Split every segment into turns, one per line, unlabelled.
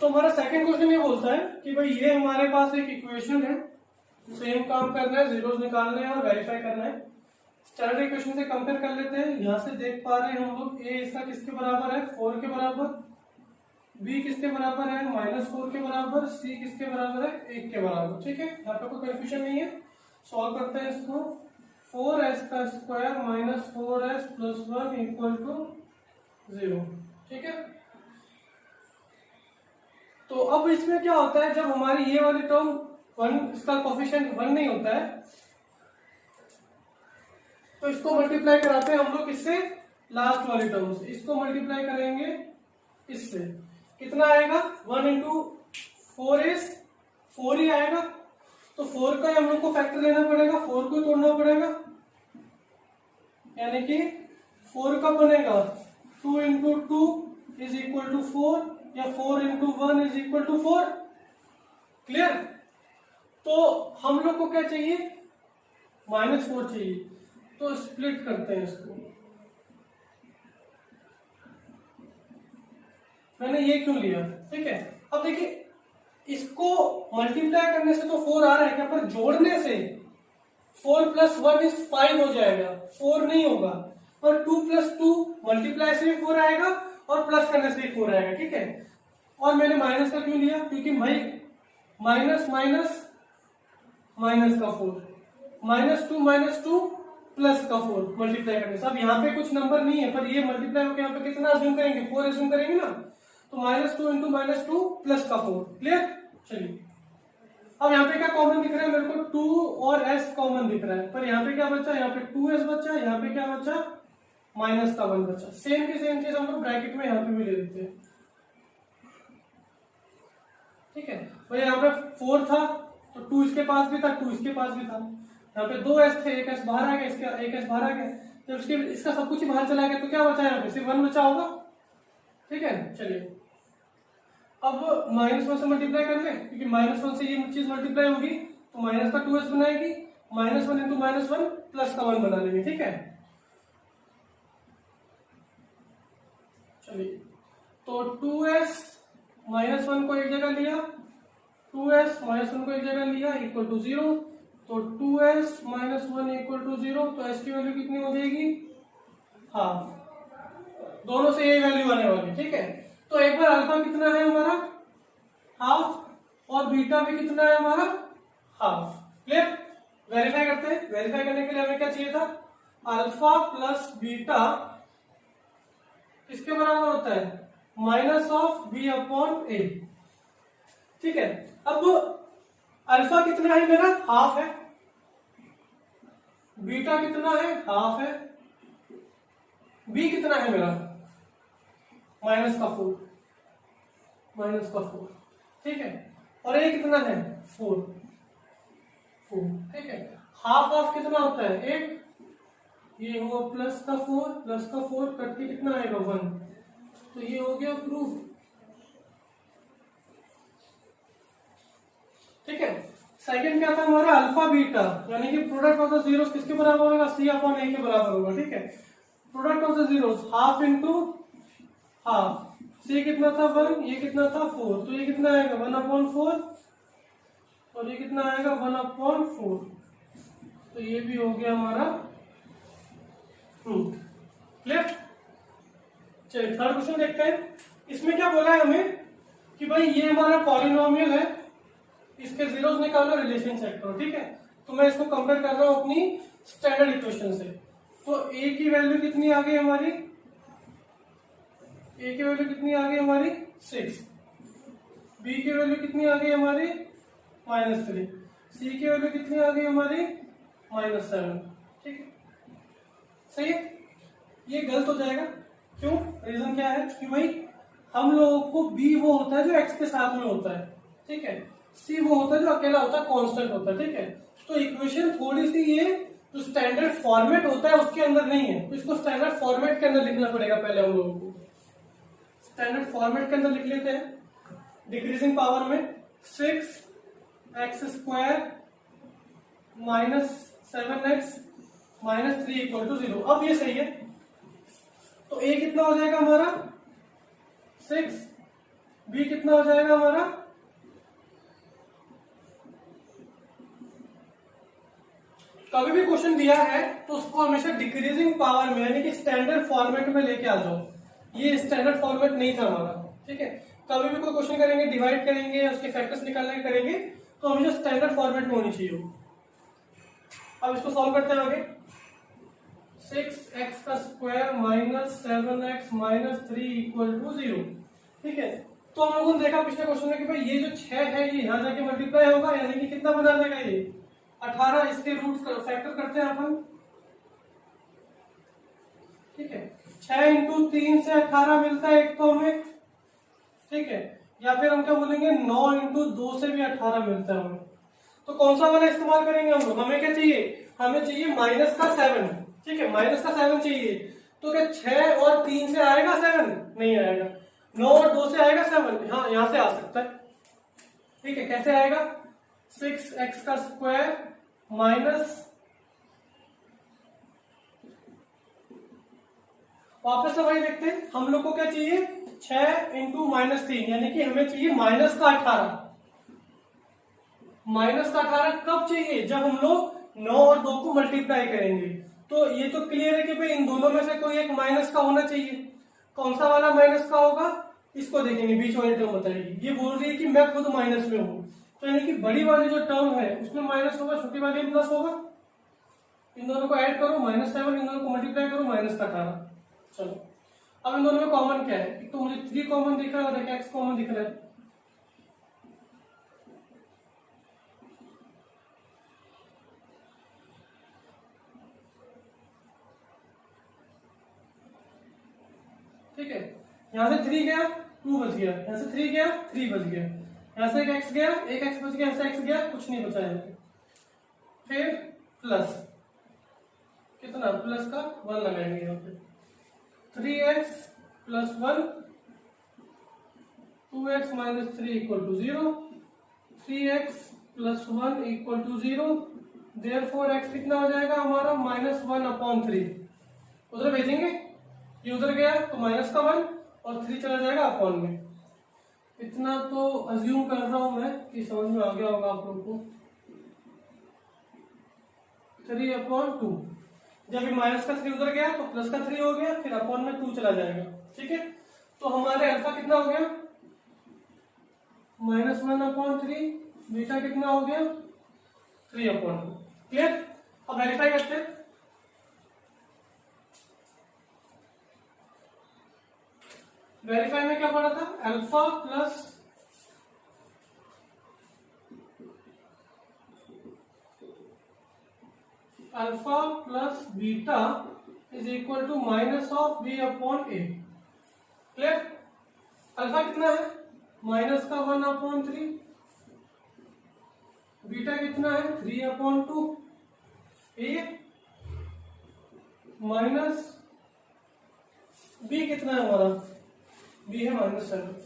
तो हमारा second question ये बोलता है कि भाई ये हमारे पास एक इक्वेशन है, सेम काम करना है, जीरोस निकालने हैं और वेरीफाई करना है। स्टैंडर्ड इक्वेशन से कंपेयर कर लेते हैं। यहाँ से देख पा रहे हैं हम लोग ए इसका किसके बराबर है, 4 के बराबर, बी किसके बराबर है, -4 के बराबर, सी किसके बराबर है, 1 के बराबर। ठीक है, यहाँ पे कोई कंफ्यूजन नहीं है। सॉल्व करते हैं इसको। 4s का स्क्वायर -4s + 1 = 0। ठीक है, तो अब इसमें क्या होता है, जब हमारी ये वाली टर्म 1, इसका कोफिशिएंट 1 नहीं होता है, तो इसको मल्टीप्लाई कराते हैं हम लोग इससे, लास्ट वाली टर्म से। इसको मल्टीप्लाई करेंगे इससे, कितना आएगा, 1 × 4 is 4 ही आएगा। तो 4 का हम लोग को फैक्टर लेना पड़ेगा, 4 को तोड़ना पड़ेगा, यानी कि 4 का बनेगा 2 × 2 = 4 या 4 × 1 = 4। क्लियर। तो हम लोग को क्या चाहिए, -4 चाहिए, तो स्प्लिट करते हैं इसको। मैंने ये क्यों लिया, ठीक है। अब देखिए, इसको मल्टीप्लाई करने से तो 4 आ रहा है क्या, पर जोड़ने से 4 + 1 = 5 हो जाएगा, 4 नहीं होगा। और 2 + 2 मल्टीप्लाई से भी 4 आएगा और प्लस करने से भी 4 आएगा। ठीक है, और मैंने माइनस का क्यों लिया, क्योंकि भाई माइनस माइनस माइनस का 4, -2 - 2 प्लस का 4 मल्टीप्लाई करने से। अब यहाँ पे कुछ नंबर नहीं है, पर ये मल्टीप्लाई होकर यहाँ पे कितना अज्यूम करेंगे, 4 अज्यूम करेंगे ना, तो -2 × -2 प्लस का 4। क्लियर। चलिए, अब यहाँ पे क्या कॉमन दिख रहा है मेरे को, 2 और s कॉमन दिख रहा है, पर यहाँ पे क्या बचा, यहाँ पे 2s बचा, यहाँ पे क्या बचा, -1 बचा। सेम की सेम चीज हम लोग ब्रैकेट में यहाँ पे भी ले लेते हैं। ठीक है, भाई यहाँ पे 4 था तो 2 इसके पास भी था, 2 इसके पास भी था। यहाँ पे 2s थे, 1s बाहर आ गया, इसका 1s बाहर आ गया, जब इसका सब कुछ ही बाहर चला गया तो क्या बचा, यहाँ पे सिर्फ 1 बचा होगा। ठीक है, चलिए अब -1 से मल्टीप्लाई कर ले, क्योंकि -1 से ये चीज मल्टीप्लाई होगी तो माइनस का 2s बनाएगी, -1 × -1 प्लस का 1 बना लेंगे। ठीक है, चलिए तो 2s -1 को एक जगह लिया, 2s -1 को एक जगह लिया = 0, तो 2s - 1 = 0, तो s की वैल्यू कितनी हो जाएगी, हाफ। दोनों से ये वैल्यू आने वाली। ठीक है, तो एक बार अल्फा कितना है हमारा, हाफ, और बीटा भी कितना है हमारा, हाफ। क्लियर। वेरीफाई करते हैं। वेरीफाई करने के लिए हमें क्या चाहिए था, अल्फा + बीटा किसके बराबर होता है, -b/a। ठीक है, अब अल्फा कितना है मेरा, हाफ है, बीटा कितना है, हाफ है, बी कितना है मेरा, -4। ठीक है, और ए कितना है, 4। ठीक है, हाफ ऑफ कितना होता है, 8, ये हुआ +4 कट के कितना आएगा, 1। तो ये हो गया प्रूफ। ठीक है, सेकंड क्या था हमारा, अल्फा बीटा, यानी कि प्रोडक्ट ऑफ द जीरोस किसके बराबर होगा, C/A के बराबर होगा। ठीक है, product of the zeros half × half, C कितना था, 1, ये कितना था, 4, तो ये कितना आएगा, 1/4, और ये कितना आएगा, 1/4। तो ये भी हो गया हमारा प्रूफ। क्लियर। चलिए थर्ड क्वेश्चन देखते हैं। इसमें क्या बोला है हमें कि भाई ये हमारा पॉलिनोमियल है, इसके जीरोस निकालो, रिलेशन चेक करो। ठीक है, तो मैं इसको कंपेयर कर रहा हूं अपनी स्टैंडर्ड इक्वेशन से। तो a की वैल्यू कितनी आ गई हमारी, a की वैल्यू कितनी आ गई हमारी, 6, b की वैल्यू कितनी आ गई हमारी, -3, c की वैल्यू कितनी आ गई हमारी, -7। ठीक है, सही है। ये गलत हो जाएगा, क्यों, रीजन क्या है कि भाई हम लोगों को b वो होता है जो x के साथ में होता है। ठीक है, c वो होता है जो अकेला होता है, कांस्टेंट होता है। ठीक है, तो इक्वेशन थोड़ी सी ये जो स्टैंडर्ड फॉर्मेट होता है उसके अंदर नहीं है, तो इसको स्टैंडर्ड फॉर्मेट के अंदर लिखना पड़ेगा पहले हम लोगों को। स्टैंडर्ड फॉर्मेट के अंदर लिख लेते हैं, डिक्रीजिंग पावर में 6x² -7x -3 = 0। अब ये सही है, तो a कितना हो जाएगा हमारा, 6 बी कितना हो जाएगा हमारा, कभी भी क्वेश्चन दिया है तो उसको हमेशा डिक्रीजिंग पावर में यानी कि स्टैंडर्ड फॉर्मेट में लेके आ जाओ। ये स्टैंडर्ड फॉर्मेट नहीं था हमारा, ठीक है। कभी भी कोई क्वेश्चन करेंगे, डिवाइड करेंगे, उसके फैक्टर्स निकालने के करेंगे तो हमेशा स्टैंडर्ड फॉर्मेट में होनी चाहिए। अब इसको सॉल्व करते हैं आगे। 6x का square minus 7x minus 3 equal to 0, ठीक है। तो हम लोगों ने देखा पिछले क्वेश्चन में कि भाई ये जो 6 है ये यहाँ जाके मल्टीप्लाई होगा, यानी कि कितना बना देगा ये 18। इसके रूट फैक्टर करते हैं अपन, ठीक है। 6 इंटू 3 से 18 मिलता है एक तो हमें, ठीक है। या फिर हम क्या बोलेंगे 9 इंटू 2 से भी 18 मिलता है हमें। तो कौन सा वाला इस्तेमाल करेंगे हम लोग, हमें क्या चाहिए, हमें चाहिए माइनस का 7, ठीक है। माइनस का 7 चाहिए। तो क्या 6 और 3 से आएगा 7? नहीं आएगा। 9 और 2 से आएगा 7? हाँ, यहां से आ सकता है, ठीक है। कैसे आएगा, 6x का स्क्वायर माइनस, वापस से वही देखते हैं। हम लोग को क्या चाहिए, 6 इंटू माइनस 3, यानी कि हमें चाहिए माइनस का 18। माइनस का 18 कब चाहिए, जब हम लोग 9 और 2 को मल्टीप्लाई करेंगे। तो ये तो क्लियर है कि भाई इन दोनों में से कोई एक माइनस का होना चाहिए। कौन सा वाला माइनस का होगा, इसको देखेंगे, बीच वाली टर्म बताएगी। ये बोल रही है कि मैं खुद माइनस में हूं, तो यानी कि बड़ी वाली जो टर्म है उसमें माइनस होगा, छोटी वाली में प्लस होगा। इन दोनों को ऐड करो -7, इन दोनों को मल्टीप्लाई करो माइनस का 18। चलो अब इन दोनों में कॉमन क्या है, एक तो मुझे 3 कॉमन दिख रहा है और एक x कॉमन दिख रहा है। ठीक है, यहां से 3 गया 2 बच गया, यहां से 3 गया 3 बच गया, यहां से एक x गया, एक x बच गया, यहां से x गया, कुछ नहीं बचा है। फिर प्लस कितना, प्लस का 1 लगाएंगे यहाँ पे, 3x plus 1, 2x minus 3 equal to 0, 3x plus 1 equal to 0। Therefore x कितना हो जाएगा हमारा -1/3। उधर भेजेंगे, ये उधर गया तो माइनस का 1 और 3 चला जाएगा अपॉन में। इतना तो अज्यूम कर रहा हूं मैं कि समझ में आ गया होगा आप लोगों को। 3/2, जब ये माइनस का 3 उधर गया तो प्लस का 3 हो गया, फिर अपॉन में 2 चला जाएगा, ठीक है। तो हमारे अल्फा कितना हो गया, -1/3, बीटा कितना हो गया 3/2। क्लियर। अब वेरीफाई करते हैं। वेरीफाई में क्या पढ़ा था, alpha plus beta is equal to minus of b/a। Clear. Alpha कितना है, -1/3, बीटा कितना है 3/2, ये माइनस बी कितना है हमारा, बी है -7,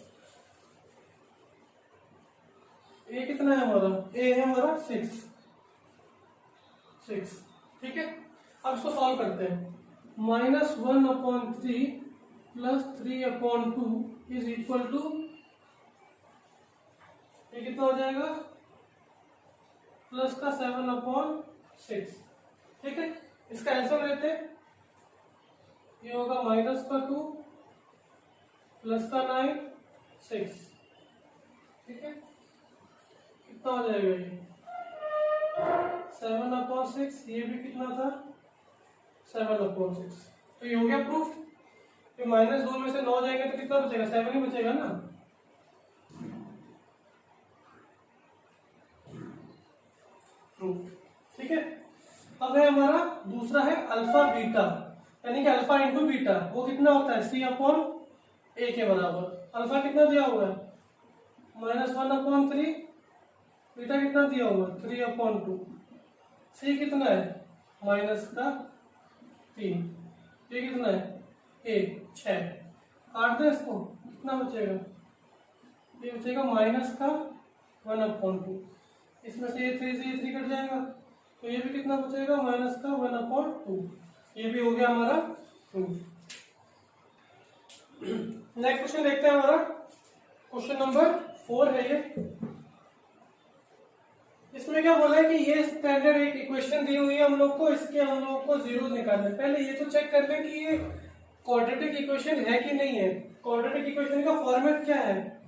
ए कितना है हमारा, ए है हमारा 6, ठीक है। अब इसको सॉल्व करते हैं। -1/3 प्लस 3/2 इज इक्वल टू, ये कितना हो जाएगा, प्लस का 7/6, ठीक है। इसका आंसर लेते हैं, ये होगा माइनस का 2 प्लस का 9 6, ठीक है। कितना हो जाएगा ये 7/6, ये भी कितना था 7/6। तो ये हो गया प्रूफ। ये -2 में से 9 जाएंगे तो कितना बचेगा, 7 ही बचेगा ना। ठीक है। अब है हमारा दूसरा है अल्फा बीटा, यानी कि अल्फा इंटू बीटा, वो कितना होता है C/A के बराबर। अल्फा कितना दिया हुआ है -1/3, बीटा कितना दिया हुआ है 3/2, C कितना है माइनस का 3, ये कितना है 6, काट दे इसको, कितना बचेगा, ये बचेगा माइनस का 1/2। इसमें से ये 3 से ये 3 कट जाएगा, तो ये भी कितना बचेगा माइनस का 1/2। ये भी हो गया हमारा प्रूफ। नेक्स्ट क्वेश्चन देखते हैं हमारा। क्वेश्चन नंबर 4 है ये। इसमें क्या बोला है कि ये स्टैंडर्ड एक इक्वेशन दी हुई है हम लोग को, इसके हम लोग को जीरो निकालना है। पहले ये तो चेक कर लें कि ये क्वाड्रेटिक इक्वेशन है कि नहीं है। क्वाड्रेटिक इक्वेशन का फॉर्मेट क्या है,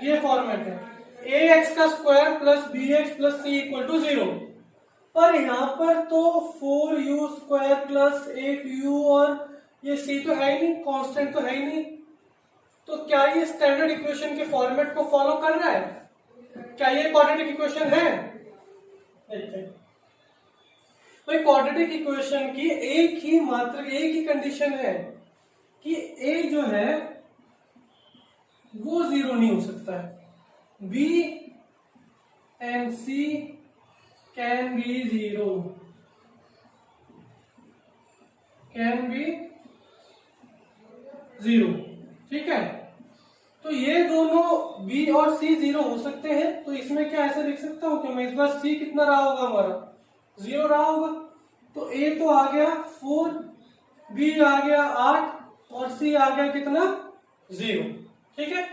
ये फॉर्मेट है ए एक्स का square plus b x plus c equal to 0। पर यहाँ पर तो 4u स्क्वायर प्लस 8u और ये सी तो है ही नहीं, कांस्टेंट तो है ही नहीं। तो क्या ये स्टैंडर्ड इक्वेशन के फॉर्मेट को फॉलो कर रहा है? क्या ये क्वाड्रेटिक इक्वेशन है? देखते हैं भाई। क्वाड्रेटिक इक्वेशन की एक ही कंडीशन है कि ए जो है वो जीरो नहीं हो सकता है, b and c can be zero, can be zero. ठीक है, तो ये दोनों बी और सी जीरो हो सकते हैं। तो इसमें क्या ऐसे लिख सकता हूं कि मैं इस बार सी कितना रहा होगा, हमारा जीरो रहा होगा। तो ए तो आ गया 4, बी आ गया 8 और सी आ गया कितना 0। ठीक है,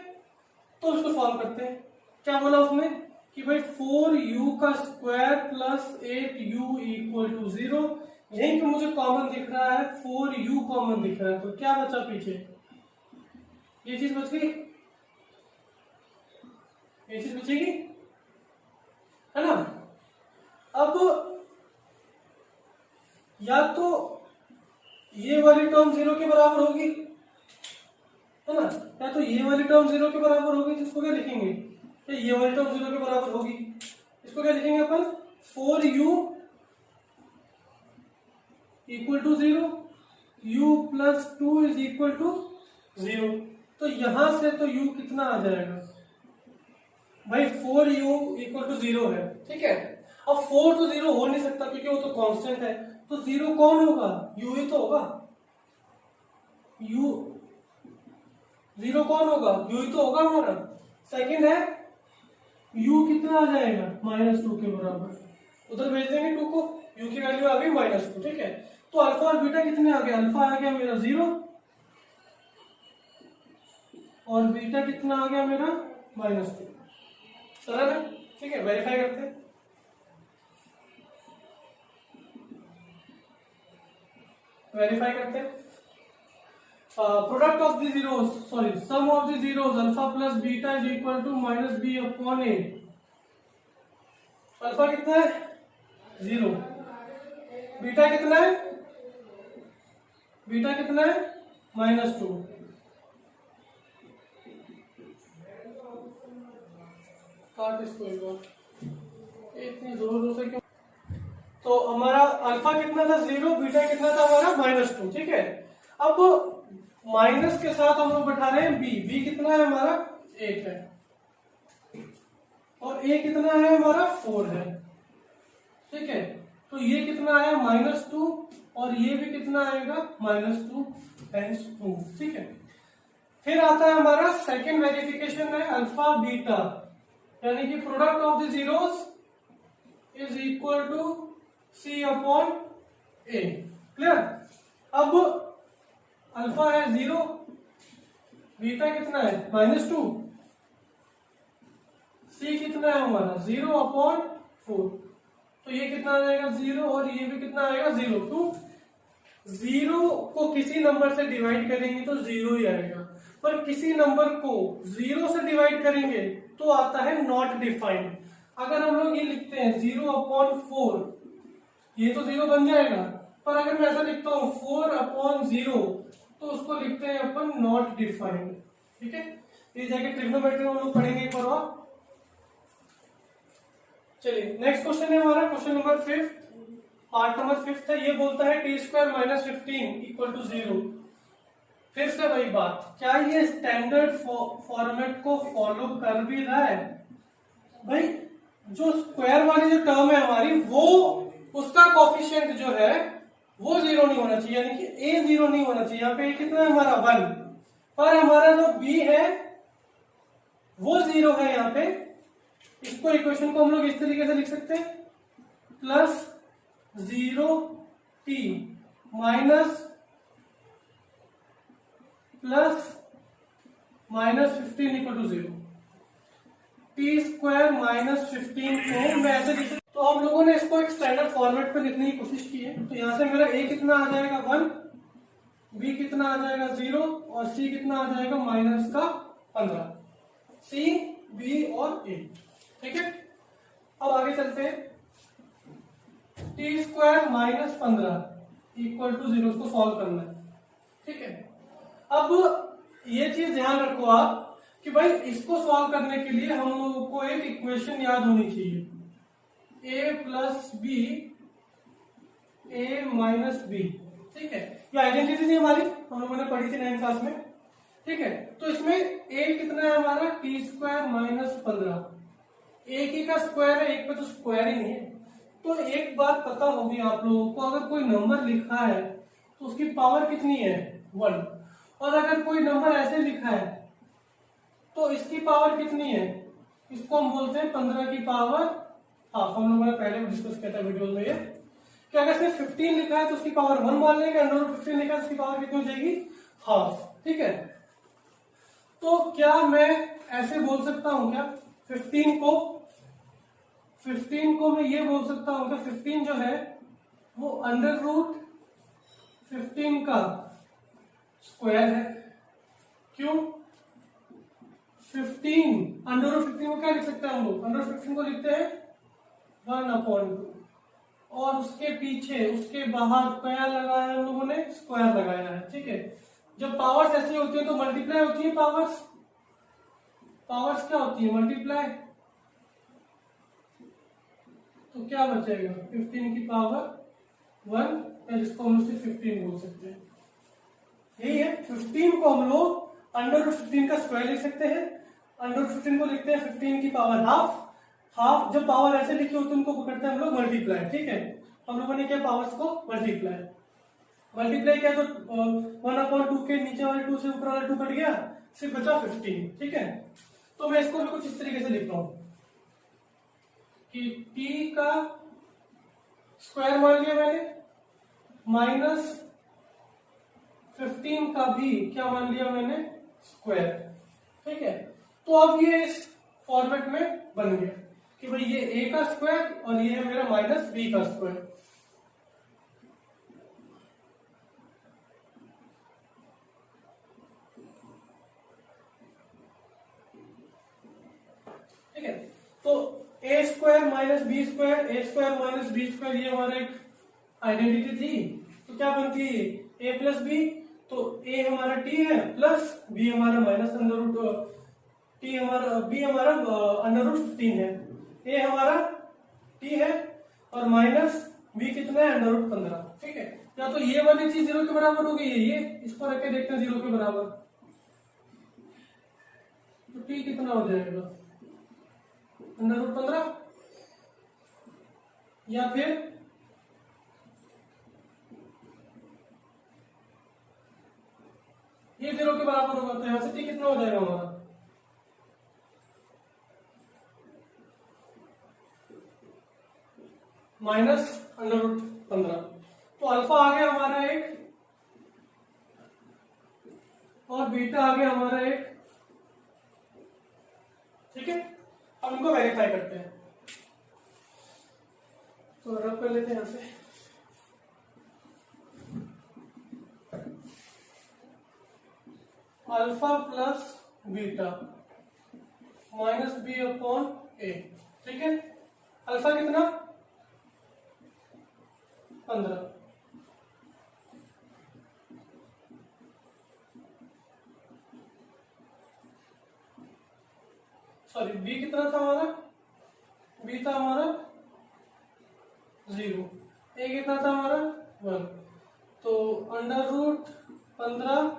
तो इसको सॉल्व करते हैं। क्या बोला उसने कि भाई 4u का square plus 8u equal to 0। यहीं पे मुझे कॉमन दिख रहा है, 4u कॉमन दिख रहा है। तो क्या बचा पीछे, ये चीज बच गई, ये चीज बचेगी, है ना। अब या तो ये वाली टर्म 0 के बराबर होगी, है ना, या तो ये वाली टर्म 0 के बराबर होगी, जिसको क्या लिखेंगे, ये वाली टर्म 0 के बराबर होगी, इसको क्या लिखेंगे अपन, 4u equal to 0, u plus 2 is equal to 0। तो यहां से तो u कितना आ जाएगा भाई, 4u इक्वल टू 0 है। ठीक है, अब 4 तो 0 हो नहीं सकता क्योंकि वो तो कांस्टेंट है। तो 0 कौन होगा, u ही तो होगा। u 0 कौन होगा, u ही तो होगा हमारा। सेकंड है u कितना आ जाएगा, -2 के बराबर, उधर भेज देंगे 2 को, u की वैल्यू आ गई -2। ठीक है, तो अल्फा और बीटा कितने आ गए, अल्फा आ गया मेरा 0 और बीटा कितना आ गया मेरा -2। सरल है। ठीक है, वेरीफाई करते हैं। वेरीफाई करते हैं। Product of the zeros, sorry sum of the zeros, alpha plus beta is equal to -b upon a। Alpha कितना है 0, बीटा कितना है, बीटा कितना है -2। काट इसको एक बार, इतनी जोर से क्यों। तो हमारा अल्फा कितना था 0, बीटा कितना था हमारा -2। ठीक है, अब माइनस के साथ हम लोग बैठा रहे हैं बी कितना है हमारा 8 है और a कितना है हमारा 4 है। ठीक है, तो ये कितना आया -2 और ये भी कितना आएगा -2 टाइम्स 2। ठीक है, फिर आता है हमारा सेकंड वेरिफिकेशन है अल्फा बीटा, यानी कि product of the zeros is equal to c upon a। Clear. अब अल्फा है 0, बीटा कितना है -2, c कितना है हमारा 0 अपॉन 4। तो ये कितना आ जाएगा 0 और ये भी कितना आएगा 0। तो 0 को किसी नंबर से डिवाइड करेंगे तो 0 ही आएगा, पर किसी नंबर को 0 से डिवाइड करेंगे तो आता है नॉट डिफाइंड। अगर हम लोग ये लिखते हैं 0 अपॉन 4, ये तो 0 बन जाएगा, पर अगर मैं ऐसा लिखता हूं 4 अपॉन 0 तो उसको लिखते हैं अपन नॉट डिफाइंड। ठीक है, ये जाके ट्रिग्नोमेट्री में हम लोग पढ़ेंगे एक बार और। चलिए नेक्स्ट क्वेश्चन है हमारा, क्वेश्चन नंबर 5, पार्ट नंबर 5 है। ये बोलता है t² - 15 इक्वल टू 0। फिर से वही बात, क्या ये स्टैंडर्ड फॉर्मेट को फॉलो कर भी रहा है भाई। जो स्क्वायर वाली जो टर्म है हमारी, वो उसका कोफिशिएंट जो है वो 0 नहीं होना चाहिए, यानी कि a 0 नहीं होना चाहिए। यहाँ पे कितना है हमारा 1, पर हमारा जो b है वो 0 है यहाँ पे। इसको इक्वेशन को हम लोग इस तरीके से लिख सकते हैं, +0t minus 15 equal to 0। T square minus 15 को मैं ऐसे लिख, तो हम लोगों ने इसको एक स्टैंडर्ड फॉर्मेट पे लिखने की कोशिश की है। तो यहाँ से मेरा ए कितना आ जाएगा 1, बी कितना आ जाएगा 0 और सी कितना आ जाएगा माइनस का 15। सी, बी और ए, ठीक है। अब आगे चलते हैं। T square minus 15 equal to 0, उसको सॉल्व करना है, ठीक है। अब ये चीज ध्यान रखो आप कि भाई इसको सॉल्व करने के लिए हम लोगों को एक इक्वेशन याद होनी चाहिए, ए प्लस बी ए माइनस बी, ठीक है। ये आइडेंटिटी थी हमारी, हम लोगों ने पढ़ी थी 9th क्लास में, ठीक है। तो इसमें ए कितना है हमारा टी स्क्वायर माइनस 15, एक ही का स्क्वायर है, एक पे तो स्क्वायर ही नहीं है। तो एक बात पता होगी आप लोगों को, अगर कोई नंबर लिखा है तो उसकी पावर कितनी है 1, और अगर कोई नंबर ऐसे लिखा है तो इसकी पावर कितनी है, इसको हम बोलते हैं 15 की पावर हाफ। हम लोगों ने पहले भी डिस्कस किया था वीडियो में ये कि अगर सिर्फ 15 लिखा है तो उसकी पावर 1 मान लेंगे, अंडर रूट 15 लिखा है तो उसकी पावर कितनी हो जाएगी हाफ, ठीक है। तो क्या मैं ऐसे बोल सकता हूं क्या 15 को मैं ये बोल सकता हूं कि 15 जो है वो अंडर रूट 15 का स्क्वायर है। क्यों 15 अंडर रूट 15 को क्या लिख सकते हैं हम लोग, अंडर रूट 15 को लिखते हैं 1/2 और उसके पीछे उसके बाहर क्या लगाया है हम लोगों ने, स्क्वायर लगाया है, ठीक है। जब पावर्स ऐसी होती है तो मल्टीप्लाई होती है, पावर्स क्या होती है मल्टीप्लाई, तो क्या बचेगा 15 की पावर 1, या जिसको हम उससे 15 बोल सकते हैं, यही है। 15 को हम लोग अंडर रूट 15 का स्क्वायर लिख सकते हैं, अंडर रूट 15 को लिखते हैं 15 की पावर हाफ। जब पावर ऐसे लिखी होती है उनको पकड़ते हैं हम लोग मल्टीप्लाई, ठीक है। हम लोगों ने क्या पावर्स को मल्टीप्लाई किया तो 1/2 के नीचे वाले 2 से ऊपर वाला 2 कट गया, सिर्फ बचा 15, ठीक है। तो मैं इसको भी कुछ इस तरीके से लिख रहा हूं कि t का स्क्वायर मान लिया मैंने, माइनस 15 का भी क्या मान लिया मैंने स्क्वायर, ठीक है। तो अब ये इस फॉर्मेट में बन गया कि भाई ये a का स्क्वायर और ये है मेरा माइनस b का स्क्वायर। ठीक है, तो a square minus b square, a square minus b square, ये हमारा एक आइडेंटिटी थी। तो क्या बनती है a प्लस बी, तो a हमारा t है प्लस b हमारा माइनस अंडर रूट t हमारा b हमारा अंडर रूट 15 है, a हमारा t है और माइनस b कितना है अंडर रूट 15, ठीक है। या तो ये वाली चीज 0 के बराबर हो गई है, ये इसको रख के देखते हैं 0 के बराबर, तो t कितना हो जाएगा अंडर रूट 15, या फिर ये 0 के बराबर होगा तो यहां से t कितना हो जाएगा हमारा माइनस अंडर रूट 15। तो अल्फा आ गया हमारा एक और बीटा आ गया हमारा एक, ठीक है। अब इनको वेरीफाई करते हैं, तो रब कर लेते हैं यहां से। Alpha plus beta minus b upon a, ठीक है। अल्फा कितना 15, सॉरी बी कितना था हमारा, बी था हमारा 0, ए कितना था हमारा 1, तो under root 15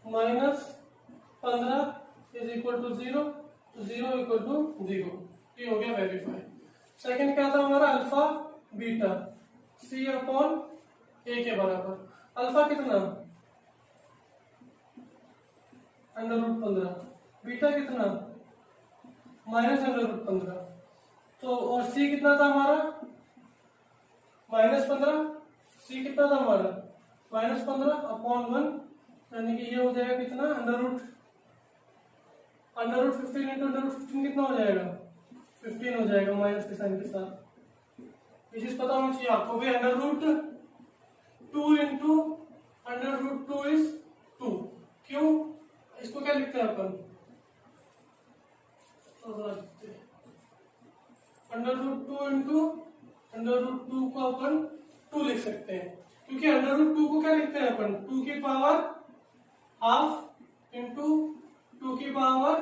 minus 15 is equal to 0, तो 0 इक्वल टू 0, ये हो गया वेरीफाई। सेकंड क्या था हमारा अल्फा बीटा सी अपॉन ए के बराबर, अल्फा कितना अंडर रूट 15, बीटा कितना माइनस अंडर रूट 15, तो और सी कितना था हमारा माइनस 15, सी कितना था हमारा माइनस 15 अपॉन 1, यानी कि ये हो जाएगा कितना under root under root 15 into under root 15 कितना हो जाएगा? 15 हो जाएगा माइनस के साइन के साथ। ये चीज पता होनी चाहिए आपको भी। Under root 2 into under root 2 is 2। क्यों? इसको क्या लिखते हैं अपन? Under root 2 into under root 2 को अपन 2 लिख सकते हैं, क्योंकि अंडर रूट 2 को क्या लिखते हैं अपन? 2 की पावर हाफ इंटू 2 की पावर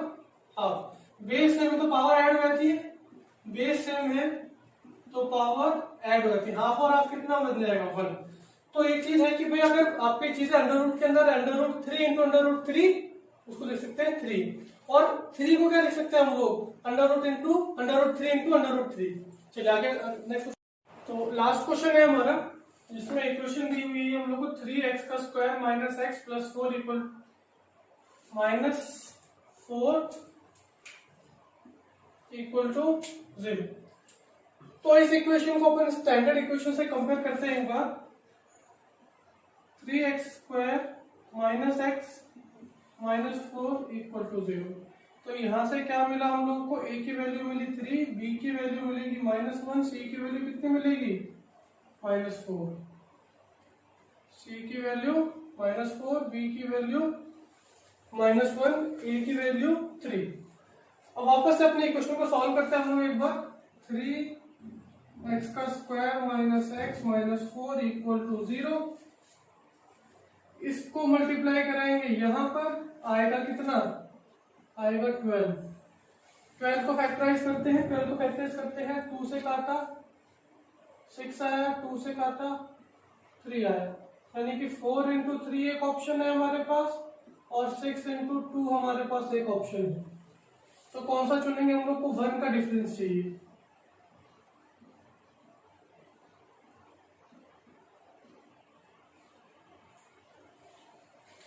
हाफ। बेस सेम है तो पावर ऐड हो जाती है, बेस सेम है तो पावर ऐड हो जाती है। हाफ और हाफ कितना बन जाएगा? 1। तो एक चीज है कि भाई अगर आपकी चीजें अंडर रूट के अंदर under root 3 into under root 3, उसको लिख सकते हैं 3। और 3 को क्या लिख सकते हैं हम लोग? Under root 3 into under root 3। चलिए आगे नेक्स्ट। तो लास्ट क्वेश्चन है हमारा, जिसमें इक्वेशन दी हुई है हम लोग को 3x का square minus x plus 4 equal to 0। तो इस इक्वेशन को अपन स्टैंडर्ड इक्वेशन से कंपेयर करते हैं एक बार। 3x square minus x minus 4 equal to 0। तो यहां से क्या मिला हम लोग को? a की वैल्यू मिली 3, b की वैल्यू मिलेगी -1, c की वैल्यू कितनी मिलेगी? -4। c की वैल्यू -4, b की वैल्यू -1, a की वैल्यू 3। अब वापस से अपने इक्वेशन को सॉल्व करते हैं हम लोग एक बार। 3x का square minus x minus 4 equal to 0। इसको मल्टीप्लाई कराएंगे, यहां पर आएगा कितना? आएगा 12। 12 को फैक्टराइज करते हैं, 12 को फैक्टराइज करते हैं। 2 से काटा 6 आया, 2 से काटा 3 आया, यानी कि 4 इंटू 3 एक ऑप्शन है हमारे पास और 6 इंटू 2 हमारे पास एक ऑप्शन है। तो कौन सा चुनेंगे? हम लोग को 1 का डिफरेंस चाहिए।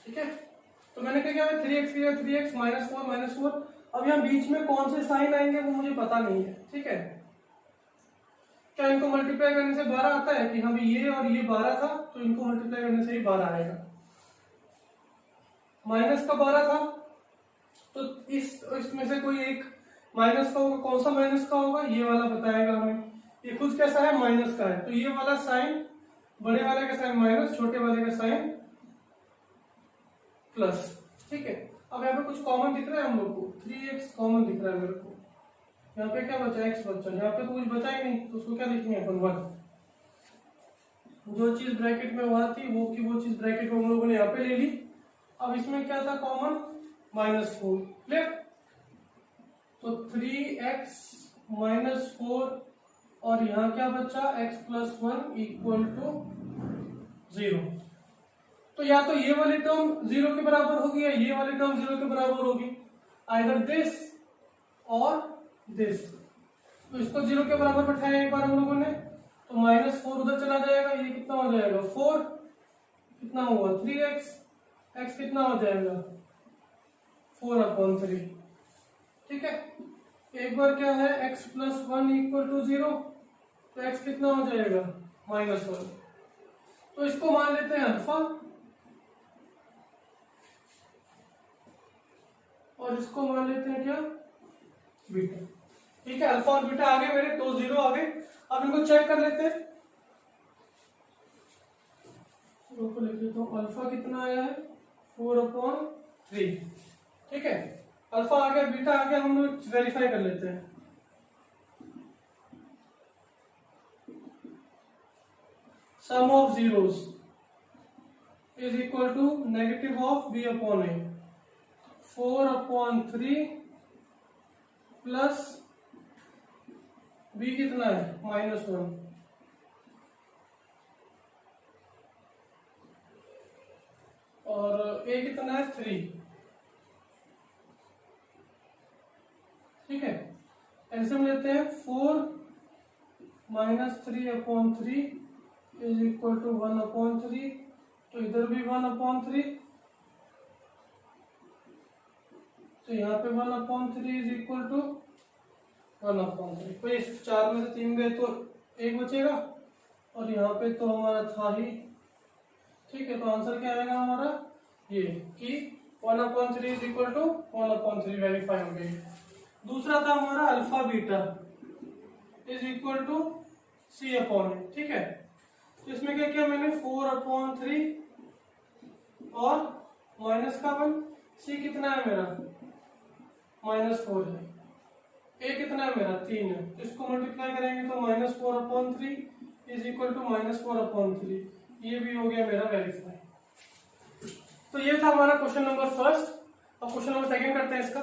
ठीक है, तो मैंने क्या किया? 3x किया, 3x -4 अब यहाँ बीच में कौन से साइन आएंगे वो मुझे पता नहीं है। ठीक है, क्या इनको मल्टीप्लाई करने से 12 आता है? कि हाँ ये और ये 12 था, तो इनको मल्टीप्लाई करने से ही 12 आएगा। माइनस का 12 था, तो इसमें से कोई एक माइनस का होगा। कौन सा माइनस का होगा? ये वाला बताएगा हमें। ये खुद कैसा है? माइनस का है, तो ये वाला साइन, बड़े वाले का साइन माइनस, छोटे वाले का साइन प्लस। ठीक है, अब यहाँ पे कुछ कॉमन दिख रहा है हम लोग को? 3x कॉमन दिख रहा है मेरे को। यहाँ पे क्या बचा? x बचा। यहाँ पे तो कुछ बचा ही नहीं, तो उसको क्या लिखेंगे अपन? 1। जो चीज ब्रैकेट में वहां थी वो की वो चीज ब्रैकेट में हम लोगों ने यहाँ पे ले ली। अब इसमें क्या था कॉमन? -4। क्लियर? तो 3x -4 और यहाँ क्या बचा? x + 1 equal to 0। तो या तो ये वाली टर्म 0 के बराबर होगी या ये वाली टर्म 0 के बराबर होगी, आइदर दिस और दिस। तो इसको 0 के बराबर बैठाया एक बार हम लोगों ने, तो -4 उधर चला जाएगा, ये कितना हो जाएगा? 4। कितना हुआ? 3x। x कितना हो जाएगा? 4/3। ठीक है, एक बार क्या है? x + 1 इक्वल टू 0, तो x कितना हो जाएगा? -1। तो इसको मान लेते हैं अल्फा और इसको मान लेते हैं क्या? बीटा। ठीक है, अल्फा और बीटा आ गए मेरे, 2 0 आ गए। अब इनको चेक कर लेते हैं। को लिख लेता हूं, अल्फा कितना आया है? 4/3। ठीक है, अल्फा आ गया, बीटा आ गया, हम लोग वेरीफाई कर लेते हैं। Sum of zeros is equal to negative of b/a। 4/3 plus b कितना है? -1 और a कितना है? 3। ठीक है, ऐसे में लेते हैं 4 - 3/3 इज इक्वल टू 1/3। तो इधर भी 1/3, तो यहाँ पे 1/3 इज इक्वल टू 1/3। तो इस 4 में से 3 गए तो 1 बचेगा और यहाँ पे तो हमारा था ही। ठीक है, तो आंसर क्या आएगा हमारा? ये कि 1/3 इज इक्वल टू 1/3 वेरीफाई हो गई। दूसरा था हमारा alpha beta is equal to C/A, ठीक है। तो इसमें क्या किया मैंने 4/3 और माइनस का 1, C कितना है मेरा -4 है, A कितना है मेरा 3 है, तो इसको मल्टीप्लाई करेंगे तो -4/3 इज इक्वल टू -4/3, ये भी हो गया मेरा वेरीफाई। तो ये था हमारा क्वेश्चन नंबर फर्स्ट। अब क्वेश्चन नंबर सेकंड करते हैं इसका।